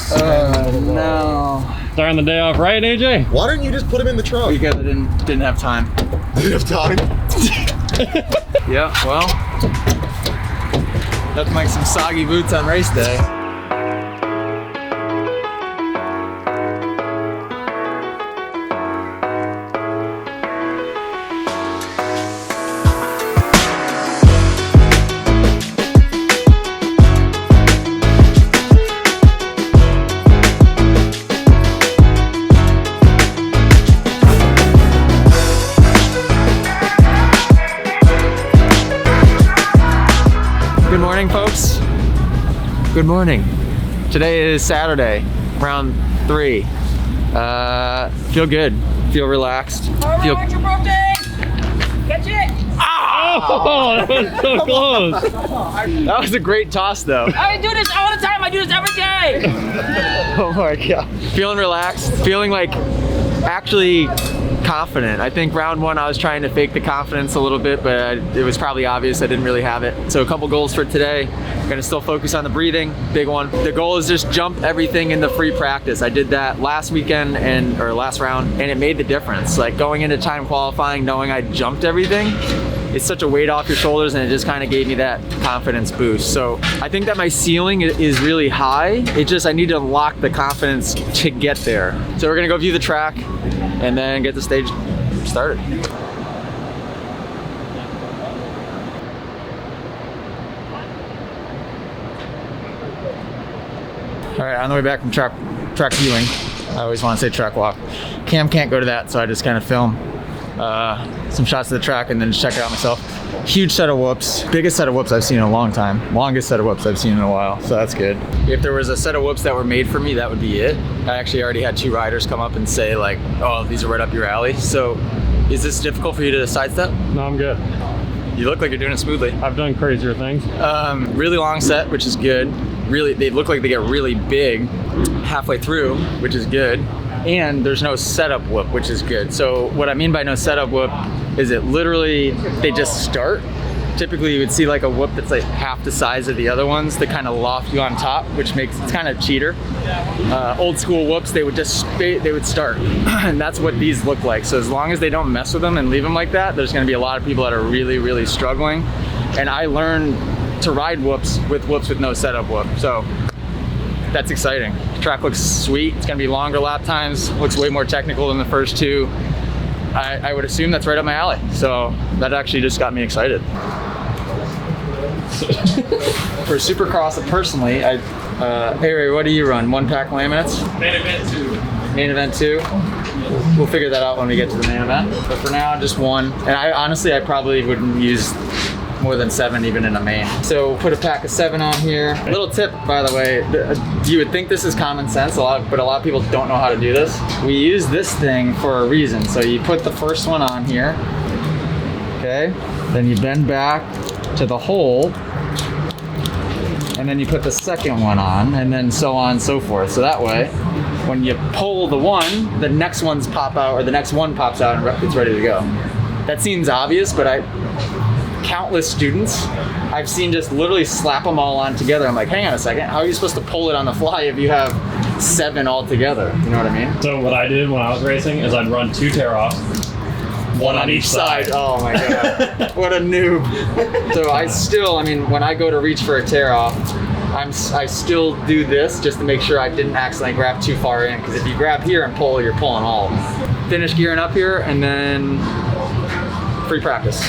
No. Starting the day off right, AJ? Why didn't you just put him in the trunk? Because I didn't have time. Didn't have time? Yeah, well, that's like some soggy boots on race day. Good morning, folks. Good morning. Today is Saturday, round 3. Feel good. Feel relaxed. Feel. It's your birthday! Catch it! Oh, that was so close. That was a great toss, though. I do this all the time. I do this every day. Oh my god. Feeling relaxed. Feeling like actually confident. I think round 1 I was trying to fake the confidence a little bit, but it was probably obvious I didn't really have it. So a couple goals for today. Gonna still focus on the breathing, big one. The goal is just jump everything in the free practice. I did that last weekend or last round, and it made the difference. Like going into time qualifying, knowing I jumped everything, it's such a weight off your shoulders, and it just kind of gave me that confidence boost. So I think that my ceiling is really high. It just, I need to unlock the confidence to get there. So we're gonna go view the track and then get the stage started. All right, on the way back from track viewing, I always want to say track walk. Cam can't go to that, so I just kind of film some shots of the track and then just check it out myself. Huge set of whoops, biggest set of whoops I've seen in a long time. Longest set of whoops I've seen in a while, so that's good. If there was a set of whoops that were made for me, that would be it. I actually already had 2 riders come up and say like, oh, these are right up your alley. So is this difficult for you to sidestep? No, I'm good. You look like you're doing it smoothly. I've done crazier things. Really long set, which is good. Really, they look like they get really big halfway through, which is good. And there's no setup whoop, which is good. So what I mean by no setup whoop is it literally, they just start. Typically you would see like a whoop that's like half the size of the other ones to kind of loft you on top, which makes it's kind of cheater. Old school whoops, they would start. And that's what these look like. So as long as they don't mess with them and leave them like that, there's gonna be a lot of people that are really, really struggling. And I learned to ride whoops with no setup whoop. So that's exciting. The track looks sweet. It's gonna be longer lap times. Looks way more technical than the first 2. I would assume that's right up my alley. So that actually just got me excited. For Supercross, personally, Harry, what do you run? 1-pack laminates? Main event 2. Main event 2? We'll figure that out when we get to the main event. But for now, just 1. And I probably wouldn't use more than 7 even in a main. So put a pack of 7 on here. A little tip, by the way, you would think this is common sense, but a lot of people don't know how to do this. We use this thing for a reason. So you put the first one on here, okay? Then you bend back to the hole, and then you put the second one on, and then so on and so forth. So that way, when you pull the one, the next ones pop out, or the next one pops out and it's ready to go. That seems obvious, but countless students I've seen just literally slap them all on together. I'm like, hang on a second, how are you supposed to pull it on the fly if you have 7 all together? You know what I mean? So what I did when I was racing is I'd run 2 tear-offs, one on each side. Oh my god, what a noob. So I mean, when I go to reach for a tear-off, I still do this just to make sure I didn't accidentally grab too far in, because if you grab here and pull, you're pulling all of them. Finish gearing up here, and then free practice.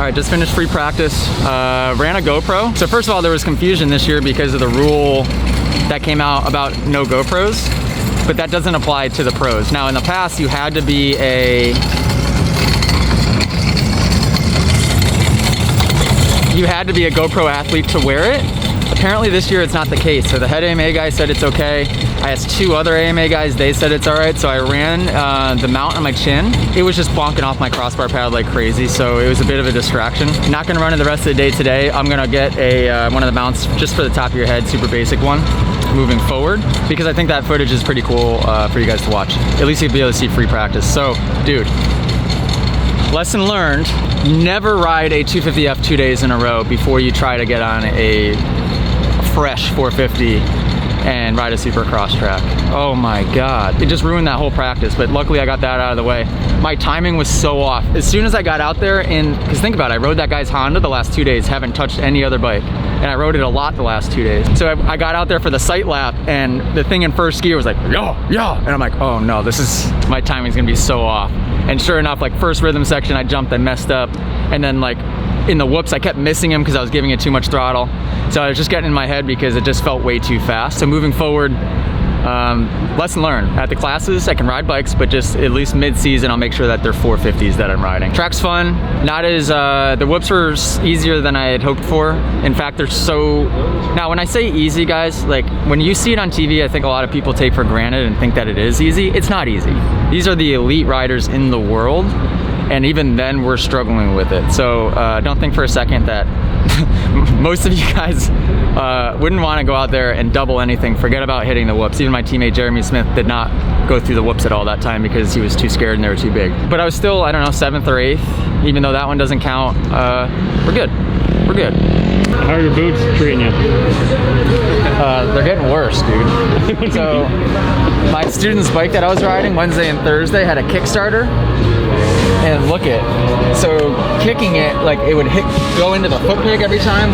right, just finished free practice. Ran a GoPro. So first of all, there was confusion this year because of the rule that came out about no GoPros, but that doesn't apply to the pros. Now in the past, you had to be a GoPro athlete to wear it. Apparently this year it's not the case. So the head AMA guy said it's okay. I asked 2 other AMA guys, they said it's all right. So I ran the mount on my chin. It was just bonking off my crossbar pad like crazy. So it was a bit of a distraction. Not gonna run it the rest of the day today. I'm gonna get one of the mounts just for the top of your head, super basic one, moving forward, because I think that footage is pretty cool for you guys to watch. At least you'll be able to see free practice. So, dude, lesson learned, never ride a 250F 2 days in a row before you try to get on a fresh 450 and ride a Supercross track. Oh my God. It just ruined that whole practice, but luckily I got that out of the way. My timing was so off. As soon as I got out there, because think about it, I rode that guy's Honda the last 2 days, haven't touched any other bike. And I rode it a lot the last 2 days. So I got out there for the sight lap and the thing in first gear was like, yo. And I'm like, oh no, my timing's gonna be so off. And sure enough, like first rhythm section, I jumped, I messed up. And then like in the whoops, I kept missing him because I was giving it too much throttle. So I was just getting in my head because it just felt way too fast. So moving forward, lesson learned. At the classes, I can ride bikes, but just at least mid-season, I'll make sure that they're 450s that I'm riding. Track's fun. Not as, the whoops were easier than I had hoped for. In fact, they're so, now when I say easy, guys, like when you see it on TV, I think a lot of people take for granted and think that it is easy. It's not easy. These are the elite riders in the world. And even then we're struggling with it. So don't think for a second that most of you guys wouldn't want to go out there and double anything. Forget about hitting the whoops. Even my teammate Jeremy Smith did not go through the whoops at all that time because he was too scared and they were too big. But I was still, I don't know, 7th or 8th, even though that one doesn't count. We're good. We're good. How are your boots treating you? They're getting worse, dude. So my student's bike that I was riding Wednesday and Thursday had a Kickstarter. And look so kicking it, like it would go into the foot peg every time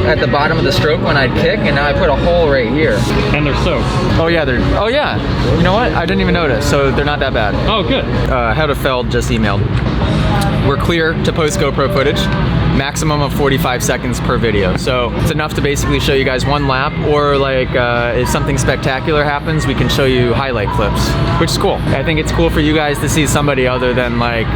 at the bottom of the stroke when I'd kick, and now I put a hole right here. And they're soaked. Oh yeah, oh yeah. You know what? I didn't even notice, so they're not that bad. Oh, good. Hedefeld just emailed. We're clear to post GoPro footage. Maximum of 45 seconds per video. So it's enough to basically show you guys one lap, or like if something spectacular happens, we can show you highlight clips, which is cool. I think it's cool for you guys to see somebody other than like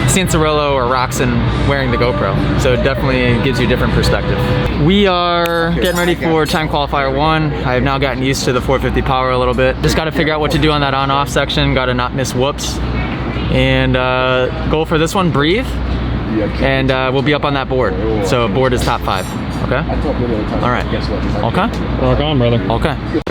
Catanzaro or Roxon wearing the GoPro. So it definitely gives you a different perspective. We are getting ready for time qualifier 1. I have now gotten used to the 450 power a little bit. Just got to figure out what to do on that on-off section. Got to not miss whoops. And goal for this one, breathe. And we'll be up on that board. So board is top 5. Okay? All right. Okay? Rock on, brother. Okay.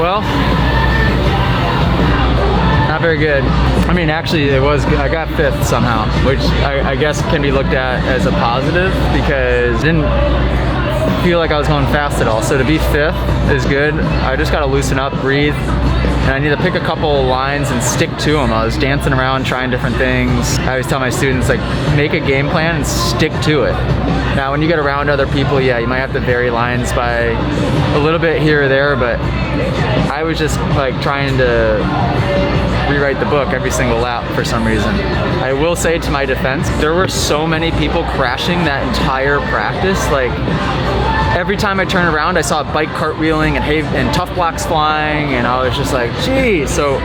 Well, not very good. I mean, actually, it was good. I got 5th somehow, which I guess can be looked at as a positive because I didn't feel like I was going fast at all. So to be 5th is good. I just got to loosen up, breathe, and I need to pick a couple lines and stick to them. I was dancing around, trying different things. I always tell my students, like, make a game plan and stick to it. Now, when you get around other people, yeah, you might have to vary lines by a little bit here or there, but I was just like trying to rewrite the book every single lap for some reason. I will say, to my defense, there were so many people crashing that entire practice. Like, every time I turned around, I saw a bike cartwheeling and tough blocks flying, and I was just like, gee. So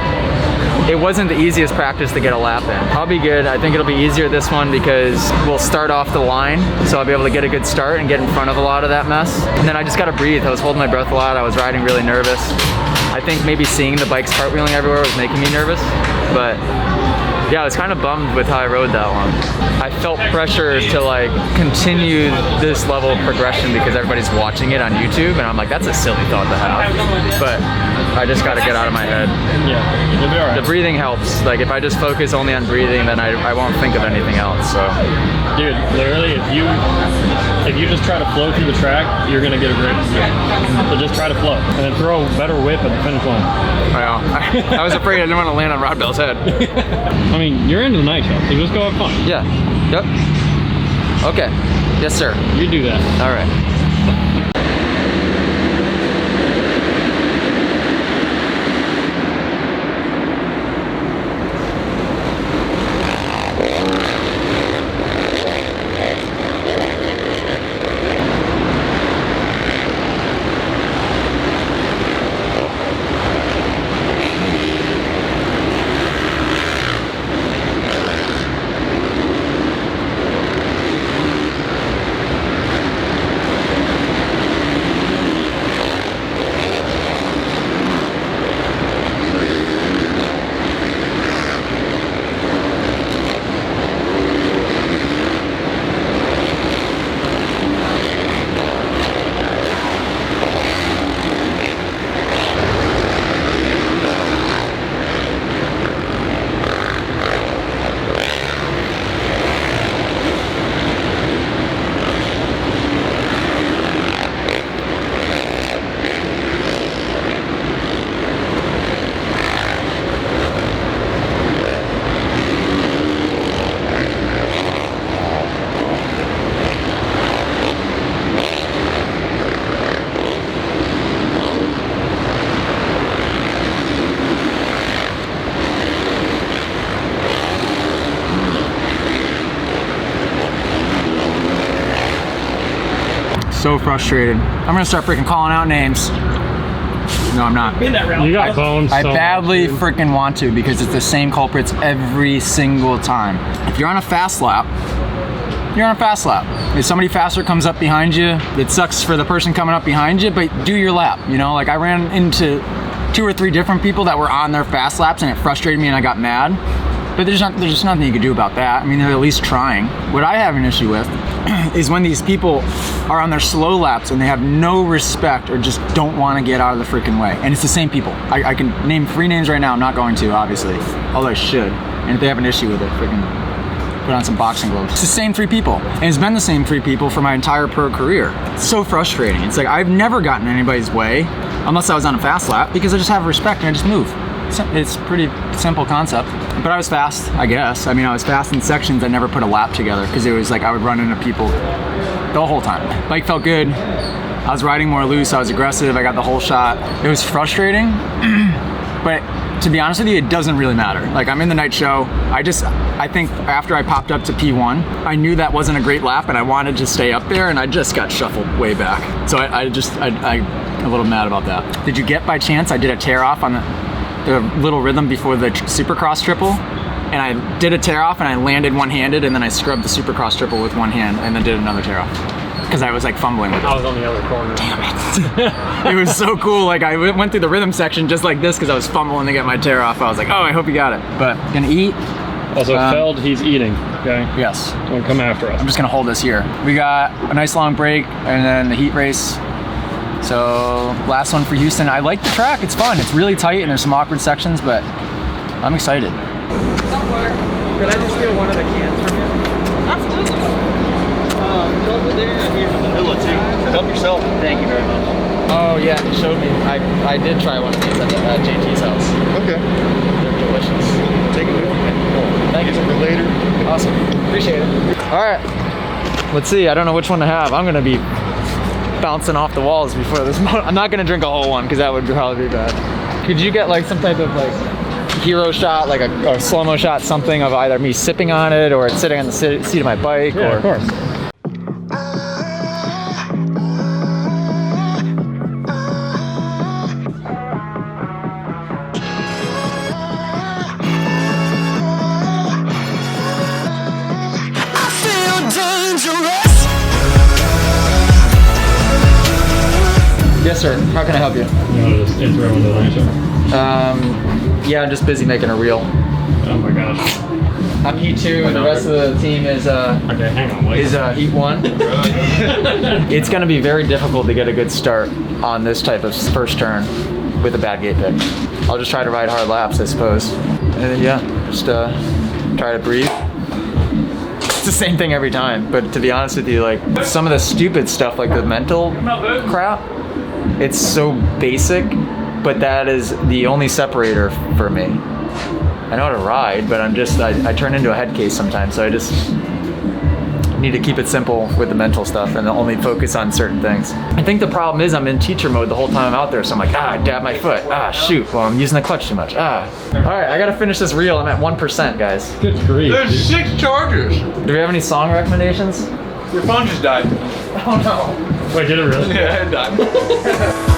it wasn't the easiest practice to get a lap in. I'll be good. I think it'll be easier this one because we'll start off the line, so I'll be able to get a good start and get in front of a lot of that mess. And then I just gotta breathe. I was holding my breath a lot. I was riding really nervous. I think maybe seeing the bikes cartwheeling everywhere was making me nervous, but yeah, I was kind of bummed with how I rode that one. I felt pressure to like continue this level of progression because everybody's watching it on YouTube, and I'm like, that's a silly thought to have. But I just got to get out of my head. Yeah, you'll be all right. The breathing helps. Like if I just focus only on breathing, then I won't think of anything else. So, dude, literally, if you just try to flow through the track, you're gonna get a great position. So just try to flow, and then throw a better whip at the finish line. I was afraid I didn't want to land on Rod Bell's head. I mean, you're into the night show, so just go have fun. Yeah. Yep. Okay. Yes, sir. You do that. All right. So frustrated. I'm gonna start freaking calling out names. No, I'm not. You got bones. I so badly much, freaking want to because it's the same culprits every single time. If you're on a fast lap, you're on a fast lap. If somebody faster comes up behind you, it sucks for the person coming up behind you, but do your lap. You know, like I ran into 2 or 3 different people that were on their fast laps and it frustrated me and I got mad. But there's just nothing you can do about that. I mean, they're at least trying. What I have an issue with is when these people are on their slow laps and they have no respect or just don't want to get out of the freaking way. And it's the same people. I can name 3 names right now. I'm not going to, obviously, although I should. And if they have an issue with it, freaking put on some boxing gloves. It's the same 3 people. And it's been the same 3 people for my entire pro career. It's so frustrating. It's like I've never gotten in anybody's way unless I was on a fast lap because I just have respect and I just move. It's a pretty simple concept, but I was fast, I guess. I mean, I was fast in sections. I never put a lap together because it was like I would run into people the whole time. Bike felt good. I was riding more loose. I was aggressive. I got the whole shot. It was frustrating, but to be honest with you, it doesn't really matter. Like I'm in the night show. I think after I popped up to P1, I knew that wasn't a great lap and I wanted to stay up there and I just got shuffled way back. So I'm a little mad about that. Did you get by chance, I did a tear off on the little rhythm before the Supercross triple, and I did a tear off and I landed one-handed and then I scrubbed the Supercross triple with one hand and then did another tear off because I was like fumbling with it. I was on the other corner. Damn it. It was so cool. Like I went through the rhythm section just like this because I was fumbling to get my tear off. I was like, oh, I hope you got it. But gonna eat. Also, Feld, he's eating, okay? Yes. Don't come after us. I'm just gonna hold this here. We got a nice long break and then the heat race. So last one for Houston. I like the track, it's fun. It's really tight and there's some awkward sections, but I'm excited. Could I just steal one of the cans from you? Absolutely. Over there, here's the vanilla too. Help yourself. Thank you very much. Oh yeah, it showed me. I did try one of these at JT's house. Okay. They're delicious. Take it with you. Cool. Thank you. For later. Awesome. Appreciate it. All right. Let's see. I don't know which one to have. I'm gonna be bouncing off the walls before this. I'm not gonna drink a whole one because that would probably be bad. Could you get like some type of like hero shot, like a slow-mo shot, something of either me sipping on it or it's sitting on the seat of my bike? Yeah, or... of course. Yes, sir. How can I help you? You want to just intro into the rancher? Yeah, I'm just busy making a reel. Oh my gosh. I'm Heat 2, the rest of the team is Okay, hang on, wait. Heat 1. It's going to be very difficult to get a good start on this type of first turn with a bad gate pick. I'll just try to ride hard laps, I suppose. And then, yeah, just try to breathe. It's the same thing every time, but to be honest with you, like some of the stupid stuff like the mental crap, it's so basic, but that is the only separator for me. I know how to ride, but I turn into a head case sometimes, so I just need to keep it simple with the mental stuff and only focus on certain things. I think the problem is I'm in teacher mode the whole time I'm out there, so I'm like, I dab my foot. Shoot, well, I'm using the clutch too much. All right, I gotta finish this reel. I'm at 1%, guys. Good grief. There's 6 chargers. Do we have any song recommendations? Your phone just died. Oh no. Wait, did it really? Yeah, it died.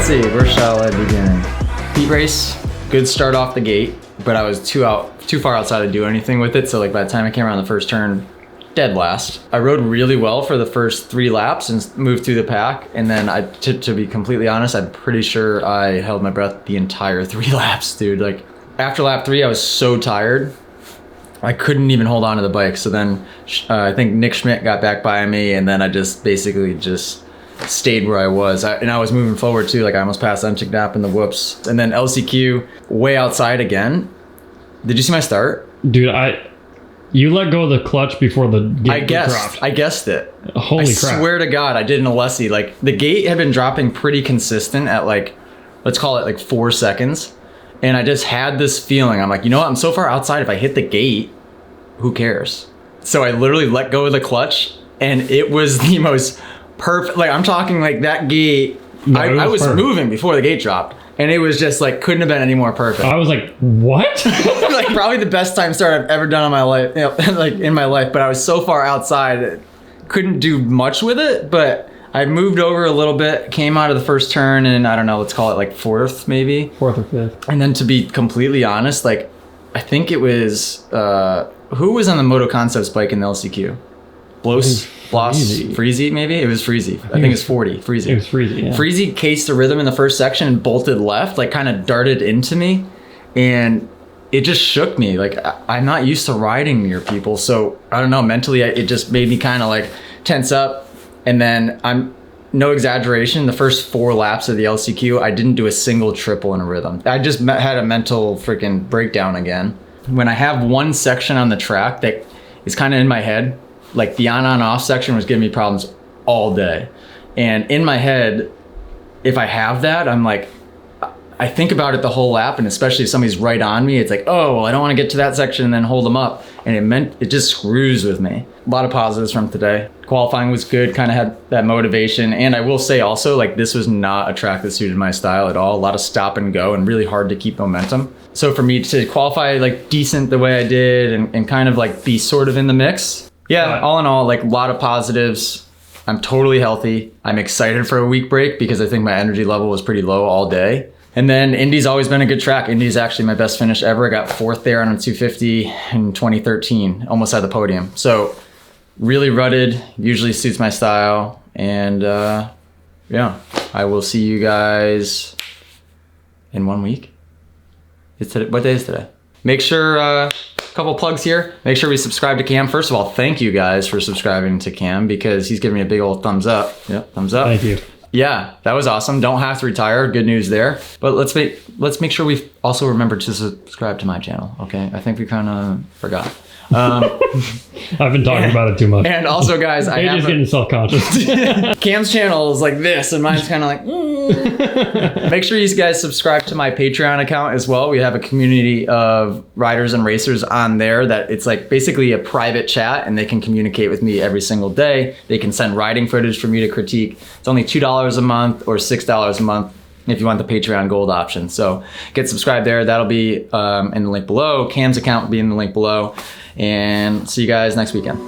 Where shall I begin? Heat race, good start off the gate, but I was too far outside to do anything with it. So like by the time I came around the first turn, dead last. I rode really well for the first 3 laps and moved through the pack. And then to be completely honest, I'm pretty sure I held my breath the entire 3 laps, dude. Like after lap 3, I was so tired. I couldn't even hold on to the bike. So then I think Nick Schmidt got back by me, and then I just basically stayed where I was. And I was moving forward too. Like I almost passed Unchick Nap in the whoops. And then LCQ way outside again. Did you see my start? Dude, you let go of the clutch before the gate dropped. I guessed it. Holy crap. I swear to God, I did an Alessi. Like the gate had been dropping pretty consistent at like, let's call it like 4 seconds. And I just had this feeling. I'm like, you know what? I'm so far outside. If I hit the gate, who cares? So I literally let go of the clutch, and it was the most perfect. Like I'm talking like that gate. No, I was perfect. moving before the gate dropped, and it was just like couldn't have been any more perfect. I was like, what? Like probably the best time start I've ever done in my life, like in my life. But I was so far outside, couldn't do much with it. But I moved over a little bit, came out of the first turn, and I don't know, let's call it like 4th maybe. 4th or 5th. And then to be completely honest, like I think it was who was on the Moto Concepts bike in the LCQ? Bloss, Freezy maybe? It was Freezy. I think it was 40, Freezy. It was Freezy, yeah. Freezy cased the rhythm in the first section and bolted left, like kind of darted into me. And it just shook me. Like I'm not used to riding near people. So I don't know, mentally it just made me kind of like tense up. And then no exaggeration, the first 4 laps of the LCQ, I didn't do a single triple in a rhythm. I just had a mental freaking breakdown again. When I have one section on the track that is kind of in my head, like the on-off section was giving me problems all day. And in my head, if I have that, I'm like, I think about it the whole lap, and especially if somebody's right on me, it's like, oh, well, I don't want to get to that section and then hold them up. And it just screws with me. A lot of positives from today. Qualifying was good, kind of had that motivation. And I will say also, like, this was not a track that suited my style at all. A lot of stop and go and really hard to keep momentum. So for me to qualify like decent the way I did and kind of like be sort of in the mix. Yeah, all in all, like a lot of positives. I'm totally healthy. I'm excited for a week break because I think my energy level was pretty low all day. And then Indy's always been a good track. Indy's actually my best finish ever. I got 4th there on a 250 in 2013, almost at the podium. So really rutted, usually suits my style. And yeah, I will see you guys in 1 week. It's today, what day is today? Make sure, couple plugs here. Make sure we subscribe to Cam. First of all, thank you guys for subscribing to Cam because he's giving me a big old thumbs up. Yep, thumbs up. Thank you. Yeah, that was awesome. Don't have to retire. Good news there. But let's make sure we also remember to subscribe to my channel. Okay, I think we kind of forgot. I've been talking about it too much. And also, guys, You're just getting self-conscious. Cam's channel is like this, and mine's kind of like. Make sure you guys subscribe to my Patreon account as well. We have a community of riders and racers on there that it's like basically a private chat, and they can communicate with me every single day. They can send riding footage for me to critique. It's only $2 a month or $6 a month if you want the Patreon gold option. So get subscribed there. That'll be in the link below. Cam's account will be in the link below. And see you guys next weekend.